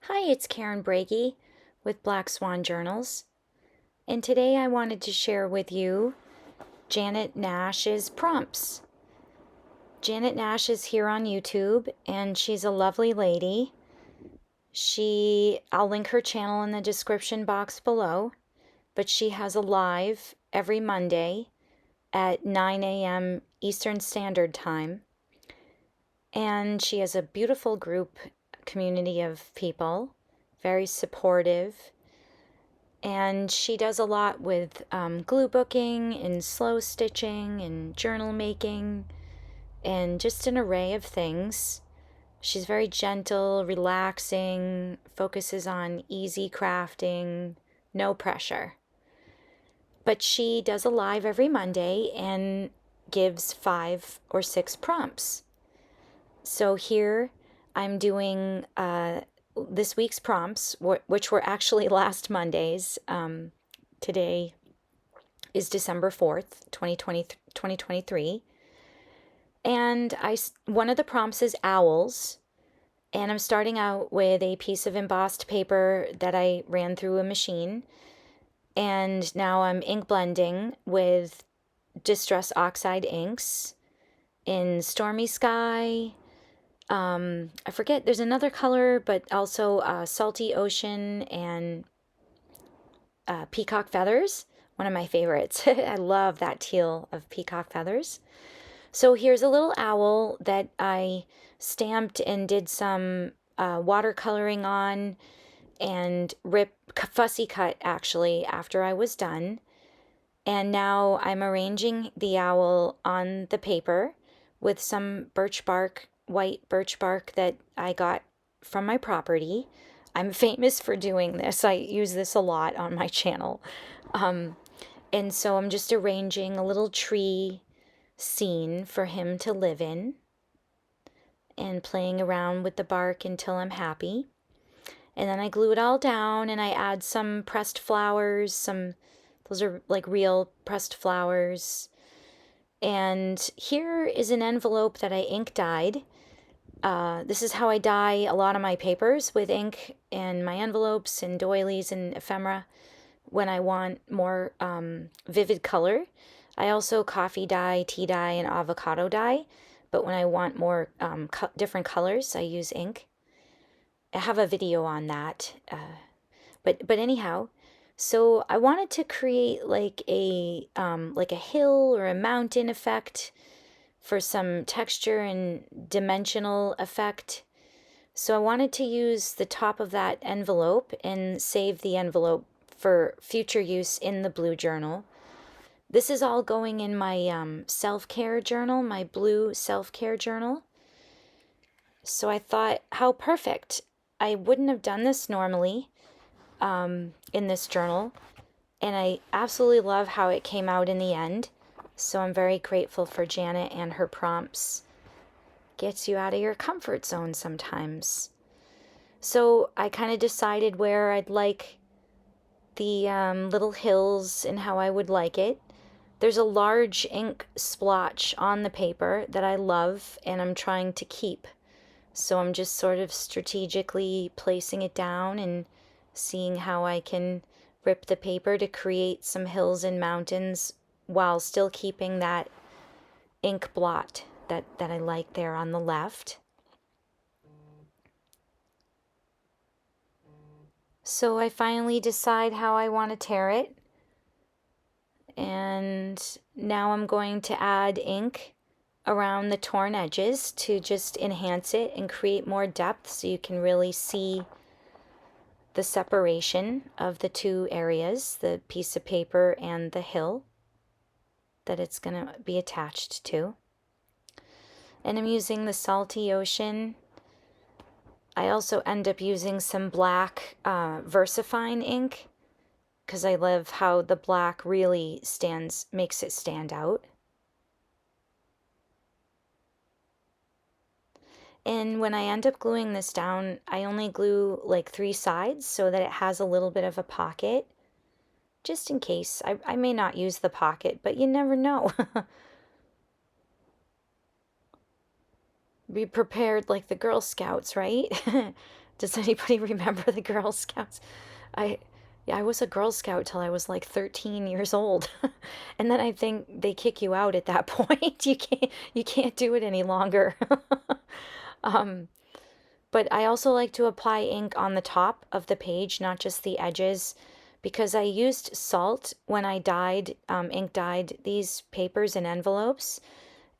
Hi, it's Karen Brady with Black Swan Journals, and today I wanted to share with you Janet Nash's prompts. Janet Nash is here on YouTube, and she's a lovely lady. I'll link her channel in the description box below, but she has a live every Monday at 9 a.m. Eastern Standard Time, and she has a beautiful community of people, very supportive. And she does a lot with glue booking and slow stitching and journal making and just an array of things. She's very gentle, relaxing, focuses on easy crafting, no pressure. But she does a live every Monday and gives 5 or 6 prompts. So here I'm doing this week's prompts, which were actually last Monday's. Today is December 4th, 2023. And one of the prompts is owls. And I'm starting out with a piece of embossed paper that I ran through a machine. And now I'm ink blending with Distress Oxide inks in Stormy Sky. I forget, there's another color, but also Salty Ocean and Peacock Feathers, one of my favorites. I love that teal of Peacock Feathers. So here's a little owl that I stamped and did some watercoloring on and fussy cut actually after I was done. And now I'm arranging the owl on the paper with some white birch bark that I got from my property. I'm famous for doing this. I use this a lot on my channel. And so I'm just arranging a little tree scene for him to live in and playing around with the bark until I'm happy. And then I glue it all down and I add some pressed flowers, those are like real pressed flowers. And here is an envelope that I ink dyed. This is how I dye a lot of my papers, with ink and my envelopes and doilies and ephemera when I want more vivid color. I also coffee dye, tea dye, and avocado dye, but when I want more different colors, I use ink. I have a video on that. But anyhow, so I wanted to create like a hill or a mountain effect for some texture and dimensional effect. So I wanted to use the top of that envelope and save the envelope for future use in the blue journal. This is all going in my self-care journal, my blue self-care journal. So I thought, how perfect. I wouldn't have done this normally in this journal, and I absolutely love how it came out in the end. So I'm very grateful for Janet and her prompts. Gets you out of your comfort zone sometimes. So I kind of decided where I'd like the little hills and how I would like it. There's a large ink splotch on the paper that I love and I'm trying to keep. So I'm just sort of strategically placing it down and seeing how I can rip the paper to create some hills and mountains while still keeping that ink blot that I like there on the left. So I finally decide how I want to tear it. And now I'm going to add ink around the torn edges to just enhance it and create more depth so you can really see the separation of the two areas, the piece of paper and the hill that it's going to be attached to. And I'm using the Salty Ocean. I also end up using some black VersaFine ink because I love how the black really makes it stand out. And when I end up gluing this down, I only glue like 3 sides so that it has a little bit of a pocket, just in case. I may not use the pocket, but you never know. Be prepared like the Girl Scouts, right? Does anybody remember the Girl Scouts? I yeah, I was a Girl Scout till I was like 13 years old. And then I think they kick you out at that point. You can't do it any longer. Um, but I also like to apply ink on the top of the page, not just the edges, because I used salt when I ink dyed these papers and envelopes,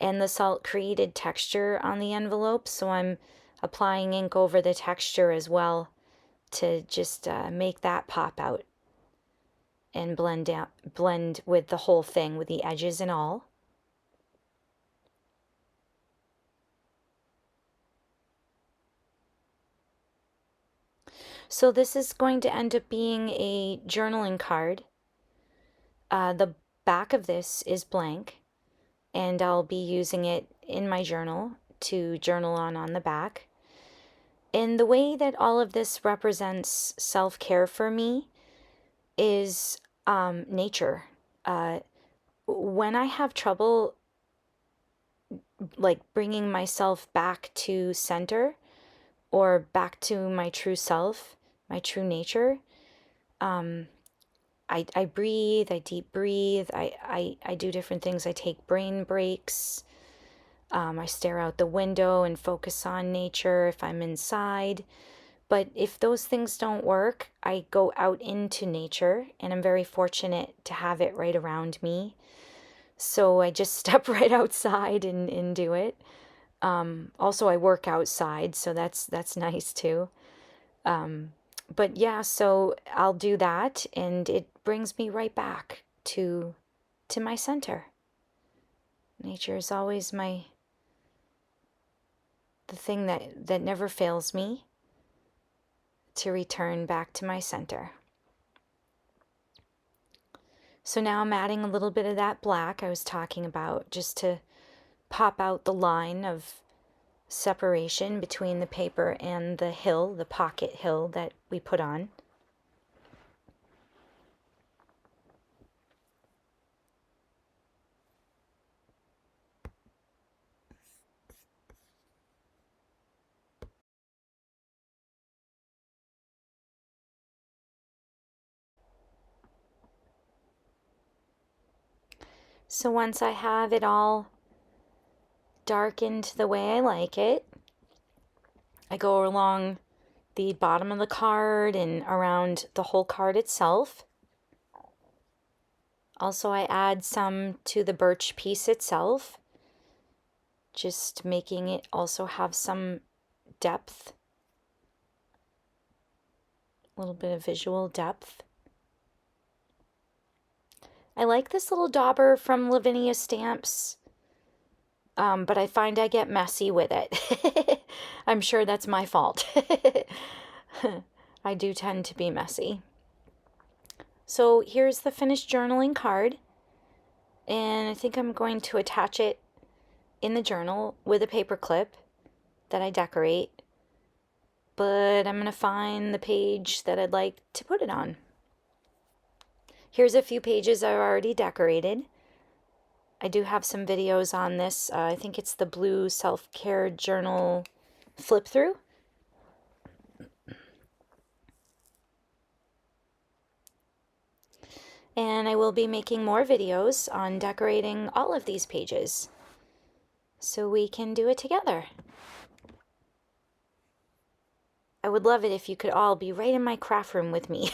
and the salt created texture on the envelope, so I'm applying ink over the texture as well to just make that pop out and blend with the whole thing, with the edges and all. So this is going to end up being a journaling card. The back of this is blank, and I'll be using it in my journal to journal on the back. And the way that all of this represents self-care for me is nature. When I have trouble like bringing myself back to center or back to my true self, my true nature, I breathe, I deep breathe, I do different things. I take brain breaks. I stare out the window and focus on nature if I'm inside. But if those things don't work, I go out into nature, and I'm very fortunate to have it right around me. So I just step right outside and do it. Also, I work outside, so that's nice too. But yeah, so I'll do that, and it brings me right back to my center. Nature is always the thing that never fails me to return back to my center. So now I'm adding a little bit of that black I was talking about, just to pop out the line of separation between the paper and the hill, the pocket hill that we put on. So once I have it all darkened the way I like it, I go along the bottom of the card and around the whole card itself. Also, I add some to the birch piece itself, just making it also have some depth, a little bit of visual depth. I like this little dauber from Lavinia Stamps, but I find I get messy with it. I'm sure that's my fault. I do tend to be messy. So here's the finished journaling card, and I think I'm going to attach it in the journal with a paper clip that I decorate, but I'm going to find the page that I'd like to put it on. Here's a few pages I've already decorated. I do have some videos on this. I think it's the blue self-care journal flip through. And I will be making more videos on decorating all of these pages, so we can do it together. I would love it if you could all be right in my craft room with me.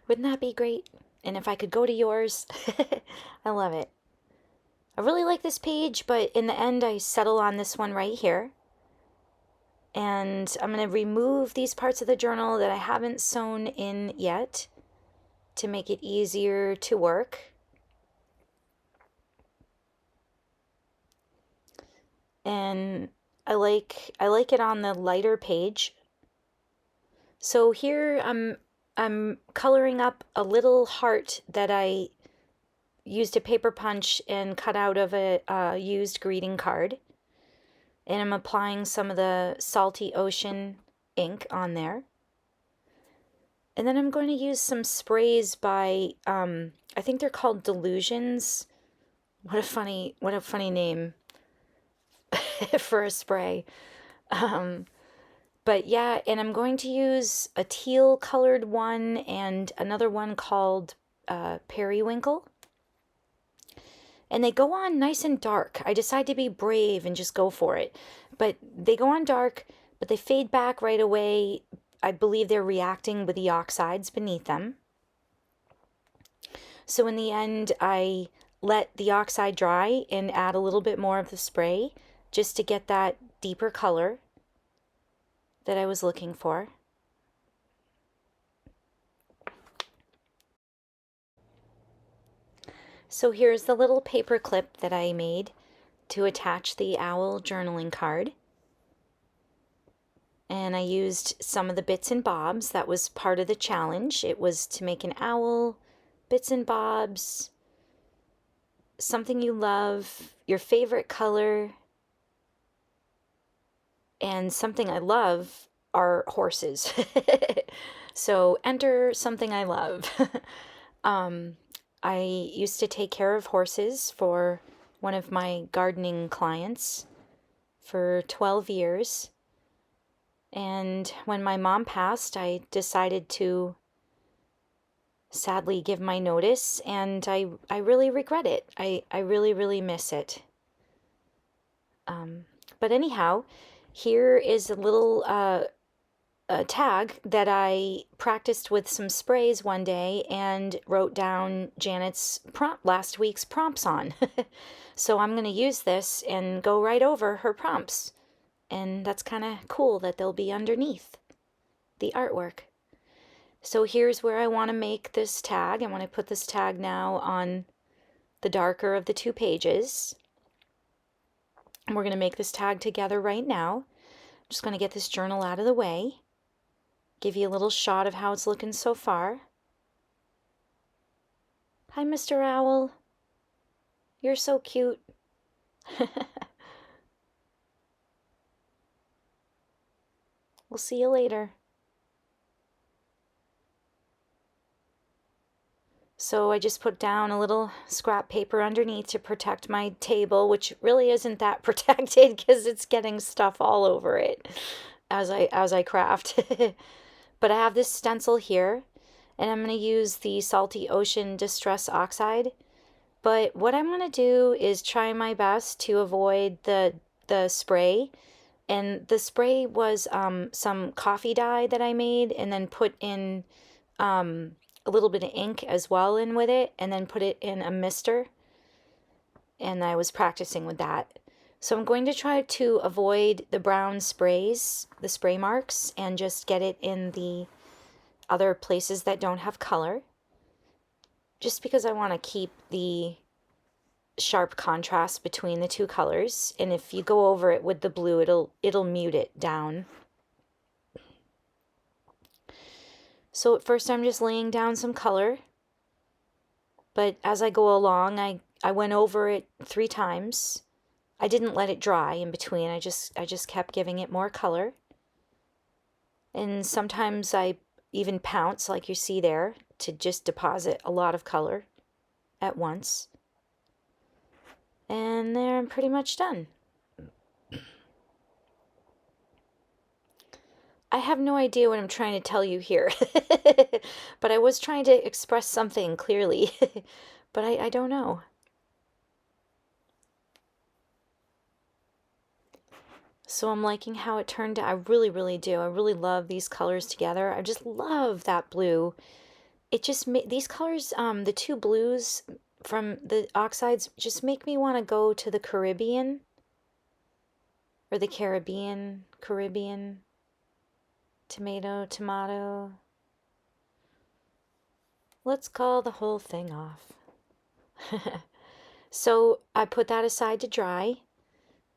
Wouldn't that be great? And if I could go to yours. I love it. I really like this page, but in the end I settle on this one right here. And I'm going to remove these parts of the journal that I haven't sewn in yet to make it easier to work. And I like it on the lighter page. So here I'm coloring up a little heart that I used a paper punch and cut out of a used greeting card. And I'm applying some of the Salty Ocean ink on there. And then I'm going to use some sprays by, I think they're called Delusions. What a funny name for a spray. But yeah, and I'm going to use a teal colored one and another one called Periwinkle. And they go on nice and dark. I decide to be brave and just go for it. But they go on dark, but they fade back right away. I believe they're reacting with the oxides beneath them. So in the end, I let the oxide dry and add a little bit more of the spray just to get that deeper color that I was looking for. So here's the little paper clip that I made to attach the owl journaling card. And I used some of the bits and bobs. That was part of the challenge. It was to make an owl, bits and bobs, something you love, your favorite color, and something I love are horses. So enter something I love. I used to take care of horses for one of my gardening clients for 12 years. And when my mom passed, I decided to sadly give my notice, and I really regret it. I really, really miss it. But anyhow, here is a little tag that I practiced with some sprays one day and wrote down Janet's last week's prompts on. So I'm going to use this and go right over her prompts. And that's kind of cool that they'll be underneath the artwork. So here's where I want to make this tag. I want to put this tag now on the darker of the two pages. And we're going to make this tag together right now. I'm just going to get this journal out of the way. Give you a little shot of how it's looking so far. Hi, Mr. Owl. You're so cute. We'll see you later. So I just put down a little scrap paper underneath to protect my table, which really isn't that protected because it's getting stuff all over it as I craft. But I have this stencil here, and I'm going to use the Salty Ocean Distress Oxide. But what I'm going to do is try my best to avoid the spray. And the spray was some coffee dye that I made and then put in a little bit of ink as well in with it, and then put it in a mister. And I was practicing with that. So I'm going to try to avoid the brown sprays, the spray marks, and just get it in the other places that don't have color. Just because I want to keep the sharp contrast between the two colors. And if you go over it with the blue, it'll mute it down. So at first I'm just laying down some color. But as I go along, I went over it 3 times. I didn't let it dry in between. I just kept giving it more color. And sometimes I even pounce, like you see there, to just deposit a lot of color at once. And there, I'm pretty much done. I have no idea what I'm trying to tell you here. But I was trying to express something clearly. But I don't know. So I'm liking how it turned out. I really, really do. I really love these colors together. I just love that blue. It just these colors, the two blues from the oxides, just make me want to go to the Caribbean. Or the Caribbean. Tomato. Let's call the whole thing off. So I put that aside to dry.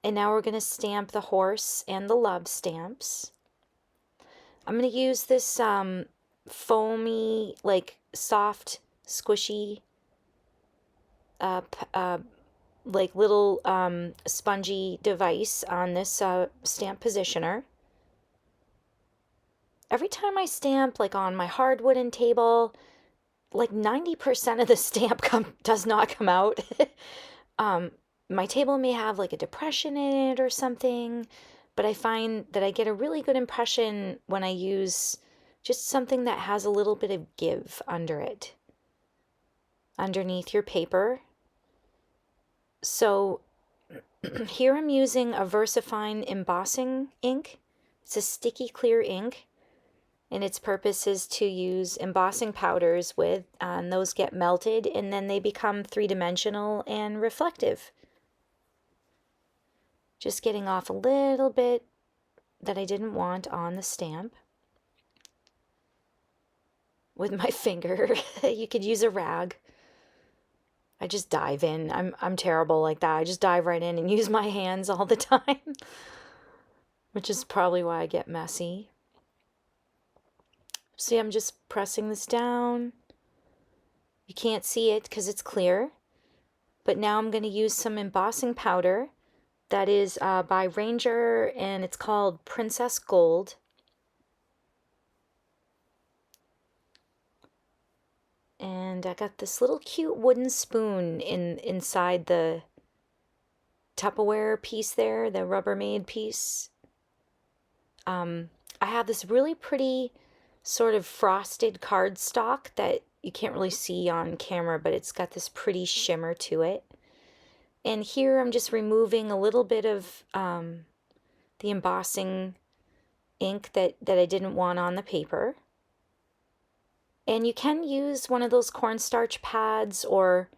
And now we're going to stamp the horse and the love stamps. I'm going to use this foamy, like soft, squishy, like little spongy device on this stamp positioner. Every time I stamp, like on my hard wooden table, like 90% of the stamp does not come out. My table may have like a depression in it or something, but I find that I get a really good impression when I use just something that has a little bit of give under it, underneath your paper. So here I'm using a VersaFine embossing ink. It's a sticky clear ink, and its purpose is to use embossing powders with, and those get melted and then they become three-dimensional and reflective. Just getting off a little bit that I didn't want on the stamp with my finger. You could use a rag. I just dive in. I'm terrible like that. I just dive right in and use my hands all the time, which is probably why I get messy. See, I'm just pressing this down. You can't see it because it's clear, but now I'm going to use some embossing powder that is by Ranger, and it's called Princess Gold. And I got this little cute wooden spoon inside the Tupperware piece there, the Rubbermaid piece. I have this really pretty sort of frosted cardstock that you can't really see on camera, but it's got this pretty shimmer to it. And here I'm just removing a little bit of the embossing ink that I didn't want on the paper. And you can use one of those cornstarch pads, or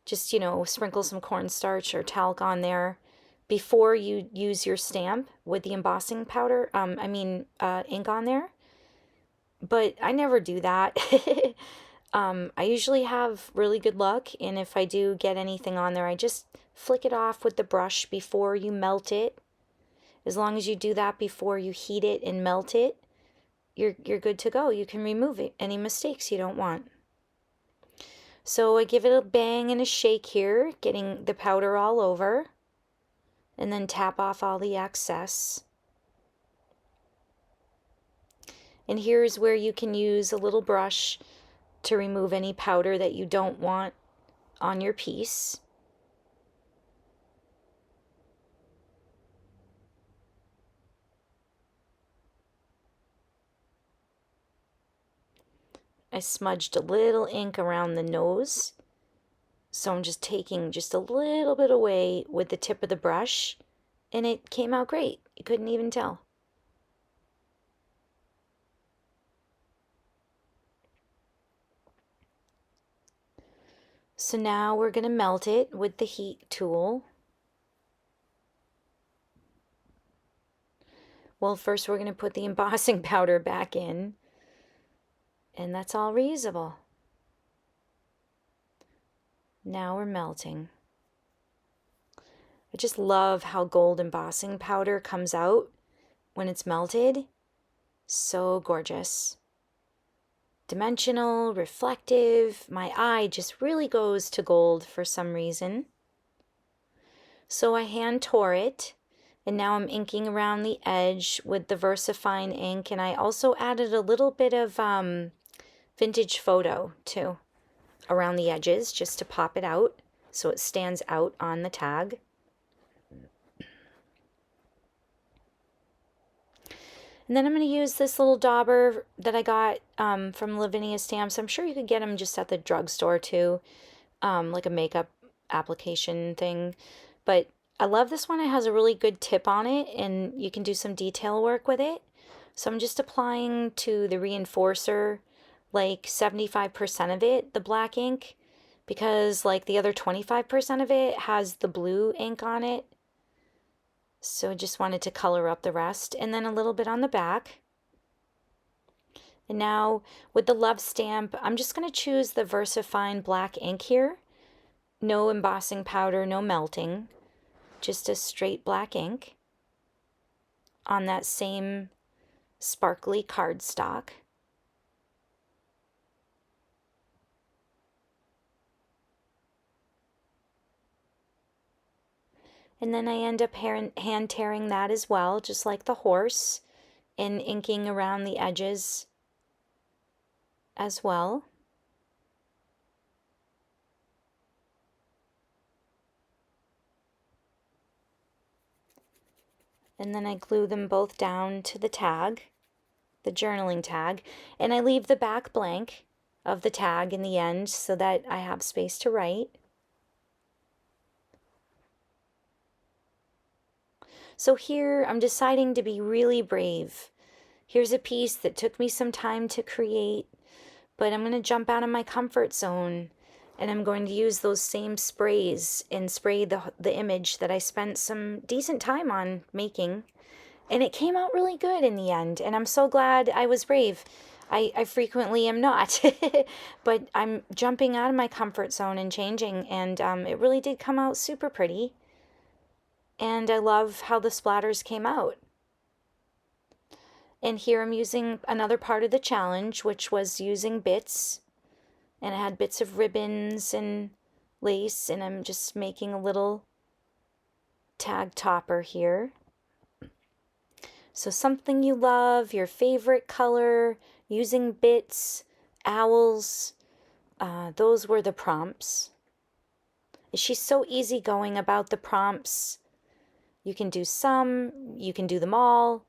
just, sprinkle some cornstarch or talc on there before you use your stamp with the embossing powder, ink on there. But I never do that. I usually have really good luck, and if I do get anything on there, I just flick it off with the brush before you melt it. As long as you do that before you heat it and melt it, you're good to go. You can remove any mistakes you don't want. So I give it a bang and a shake here, getting the powder all over, and then tap off all the excess. And here's where you can use a little brush to remove any powder that you don't want on your piece. I smudged a little ink around the nose, so I'm just taking just a little bit away with the tip of the brush, and it came out great. You couldn't even tell. So now we're going to melt it with the heat tool. Well, first we're going to put the embossing powder back in, and that's all reusable. Now we're melting. I just love how gold embossing powder comes out when it's melted. So gorgeous. Dimensional, reflective. My eye just really goes to gold for some reason. So I hand tore it, and now I'm inking around the edge with the VersaFine ink, and I also added a little bit of vintage photo too around the edges just to pop it out so it stands out on the tag. And then I'm going to use this little dauber that I got from Lavinia Stamps. I'm sure you could get them just at the drugstore too, like a makeup application thing. But I love this one. It has a really good tip on it, and you can do some detail work with it. So I'm just applying to the reinforcer like 75% of it, the black ink, because like the other 25% of it has the blue ink on it. So just wanted to color up the rest, and then a little bit on the back. And now with the love stamp, I'm just going to choose the VersaFine black ink here. No embossing powder, no melting, just a straight black ink on that same sparkly cardstock. And then I end up hand tearing that as well, just like the horse, and inking around the edges as well. and then I glue them both down to the tag, the journaling tag, and I leave the back blank of the tag in the end so that I have space to write. So here I'm deciding to be really brave. Here's a piece that took me some time to create, but I'm going to jump out of my comfort zone, and I'm going to use those same sprays and spray the image that I spent some decent time on making. And it came out really good in the end, and I'm so glad I was brave. I frequently am not, but I'm jumping out of my comfort zone and changing, and it really did come out super pretty. And I love how the splatters came out. And here I'm using another part of the challenge, which was using bits. And I had bits of ribbons and lace, and I'm just making a little tag topper here. So something you love, your favorite color, using bits, owls, those were the prompts. She's so easygoing about the prompts. You can do some, you can do them all.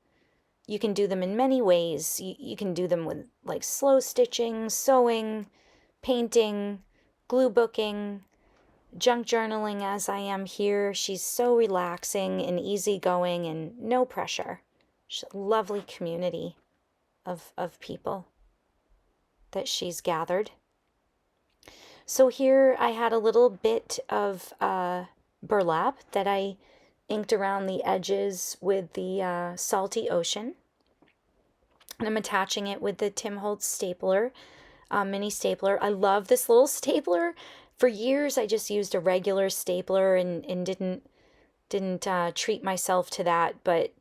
You can do them in many ways. You can do them with like slow stitching, sewing, painting, glue booking, junk journaling as I am here. She's so relaxing and easygoing and no pressure. She's a lovely community of people that she's gathered. So here I had a little bit of burlap that I inked around the edges with the Salty Ocean. And I'm attaching it with the Tim Holtz stapler, mini stapler. I love this little stapler. For years I just used a regular stapler and didn't treat myself to that, but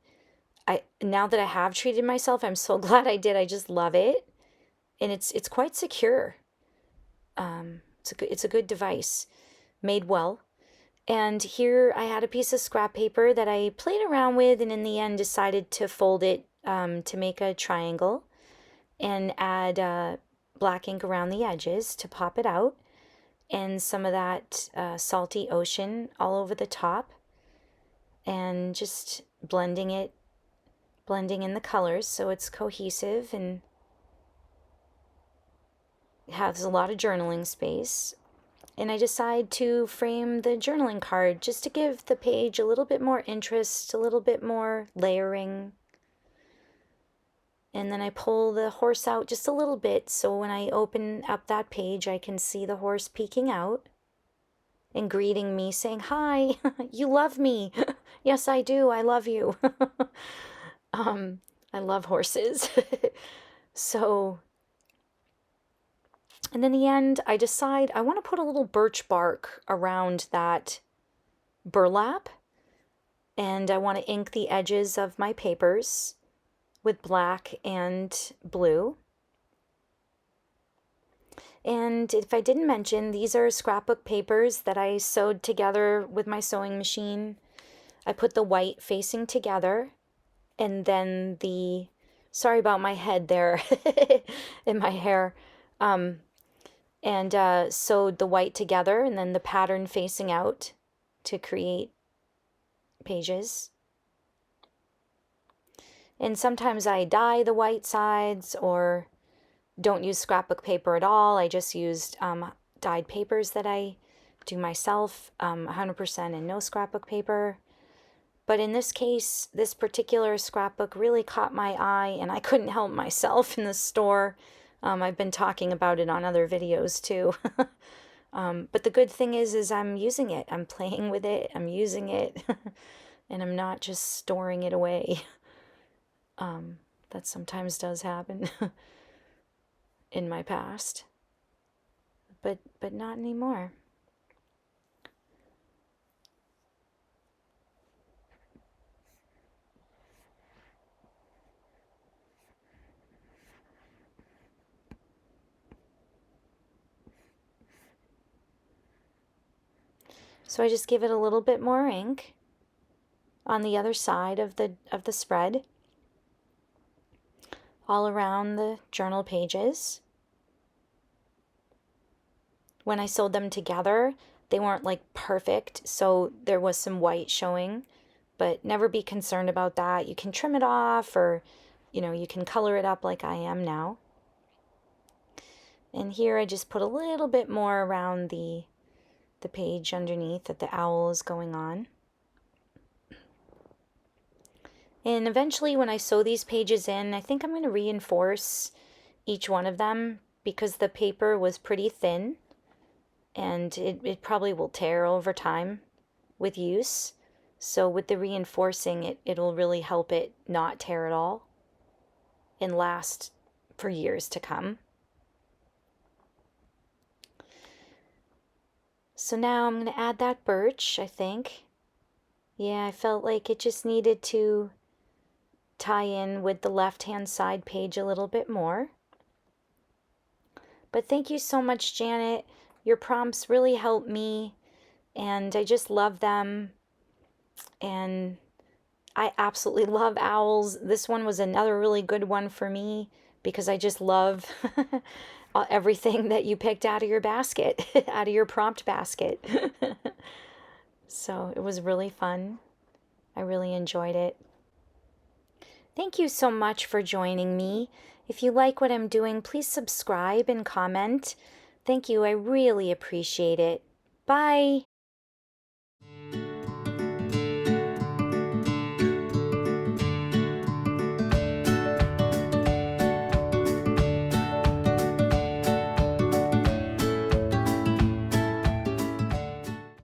now that I have treated myself, I'm so glad I did. I just love it, and it's quite secure. It's a good device, made well. And here I had a piece of scrap paper that I played around with, and in the end decided to fold it to make a triangle, and add black ink around the edges to pop it out, and some of that Salty Ocean all over the top, and just blending in the colors so it's cohesive and has a lot of journaling space. And I decide to frame the journaling card just to give the page a little bit more interest, a little bit more layering. And then I pull the horse out just a little bit, so when I open up that page, I can see the horse peeking out and greeting me, saying, "Hi, you love me." Yes, I do. I love you. I love horses. So, and in the end, I decide I want to put a little birch bark around that burlap, and I want to ink the edges of my papers with black and blue. And if I didn't mention, these are scrapbook papers that I sewed together with my sewing machine. I put the white facing together, and then sorry about my head there and my hair, and sewed the white together and then the pattern facing out to create pages. And sometimes I dye the white sides or don't use scrapbook paper at all. I just used dyed papers that I do myself, 100% and no scrapbook paper. But in this case, this particular scrapbook really caught my eye, and I couldn't help myself in the store. I've been talking about it on other videos too. But the good thing is I'm using it. I'm playing with it. I'm using it. And I'm not just storing it away. That sometimes does happen in my past. But not anymore. So I just give it a little bit more ink on the other side of the spread, all around the journal pages. When I sewed them together, they weren't like perfect, so there was some white showing, but never be concerned about that. You can trim it off, or you can color it up like I am now. And here I just put a little bit more around the page underneath that the owl is going on. And eventually when I sew these pages in, I think I'm going to reinforce each one of them because the paper was pretty thin and it probably will tear over time with use. So with the reinforcing, it'll really help it not tear at all and last for years to come. So now I'm going to add that birch, I think. Yeah, I felt like it just needed to tie in with the left-hand side page a little bit more. But thank you so much, Janet. Your prompts really helped me, and I just love them. And I absolutely love owls. This one was another really good one for me because I just love everything that you picked out of your basket, out of your prompt basket. So it was really fun. I really enjoyed it. Thank you so much for joining me. If you like what I'm doing, please subscribe and comment. Thank you. I really appreciate it. Bye.